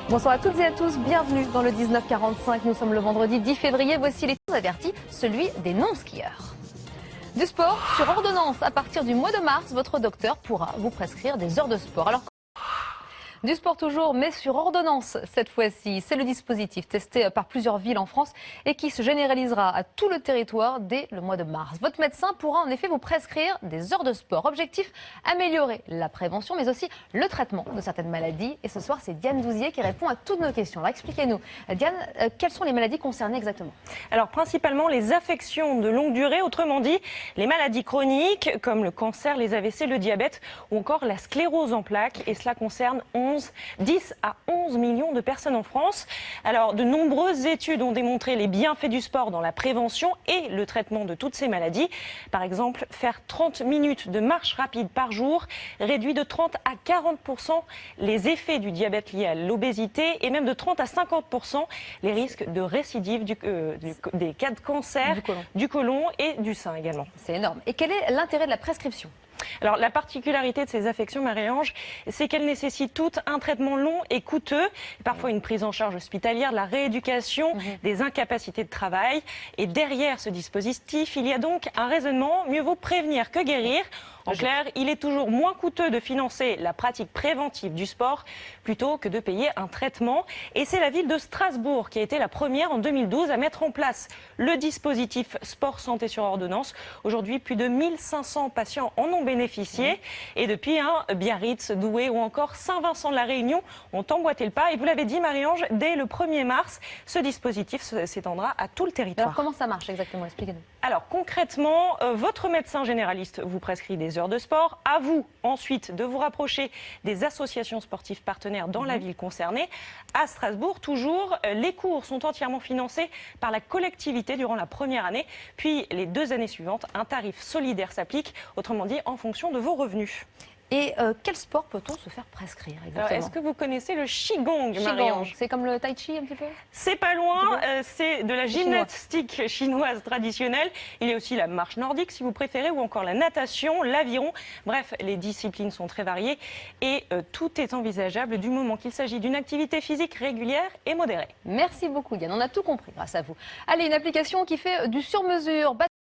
Bonsoir à toutes et à tous, bienvenue dans le 1945. Nous sommes le vendredi 10 février. Voici les tous avertis, celui des non-skieurs. Du sport sur ordonnance. À partir du mois de mars, votre docteur pourra vous prescrire des heures de sport. Alors, du sport toujours, mais sur ordonnance cette fois-ci. C'est le dispositif testé par plusieurs villes en France et qui se généralisera à tout le territoire dès le mois de mars. Votre médecin pourra en effet vous prescrire des heures de sport. Objectif, améliorer la prévention, mais aussi le traitement de certaines maladies. Et ce soir, c'est Diane Douzier qui répond à toutes nos questions. Alors expliquez-nous, Diane, quelles sont les maladies concernées exactement? Alors principalement les affections de longue durée, autrement dit les maladies chroniques comme le cancer, les AVC, le diabète ou encore la sclérose en plaques. Et cela concerne 10 à 11 millions de personnes en France. Alors, de nombreuses études ont démontré les bienfaits du sport dans la prévention et le traitement de toutes ces maladies. Par exemple, faire 30 minutes de marche rapide par jour réduit de 30 à 40% les effets du diabète lié à l'obésité et même de 30 à 50% les risques de récidive des cas de cancer du côlon et du sein également. C'est énorme. Et quel est l'intérêt de la prescription ? Alors, la particularité de ces affections, Marie-Ange, c'est qu'elles nécessitent toutes un traitement long et coûteux, parfois une prise en charge hospitalière, de la rééducation, des incapacités de travail. Et derrière ce dispositif, il y a donc un raisonnement, mieux vaut prévenir que guérir. En clair, il est toujours moins coûteux de financer la pratique préventive du sport plutôt que de payer un traitement. Et c'est la ville de Strasbourg qui a été la première en 2012 à mettre en place le dispositif Sport Santé sur ordonnance. Aujourd'hui, plus de 1500 patients en ont bénéficié. Et depuis, Biarritz, Douai ou encore Saint-Vincent-de-la-Réunion ont emboîté le pas. Et vous l'avez dit, Marie-Ange, dès le 1er mars, ce dispositif s'étendra à tout le territoire. Alors comment ça marche exactement? Expliquez-nous. Alors concrètement, votre médecin généraliste vous prescrit des heures de sport. À vous ensuite de vous rapprocher des associations sportives partenaires dans la ville concernée. À Strasbourg, toujours, les cours sont entièrement financés par la collectivité durant la première année. Puis les 2 années suivantes, un tarif solidaire s'applique, autrement dit en fonction de vos revenus. Et quel sport peut-on se faire prescrire exactement? Est-ce que vous connaissez le Qigong, Marie-Ange? C'est comme le Tai Chi un petit peu? C'est pas loin, c'est de la gymnastique chinoise traditionnelle. Il y a aussi la marche nordique si vous préférez, ou encore la natation, l'aviron. Bref, les disciplines sont très variées et tout est envisageable du moment qu'il s'agit d'une activité physique régulière et modérée. Merci beaucoup Yann, on a tout compris grâce à vous. Allez, une application qui fait du sur-mesure.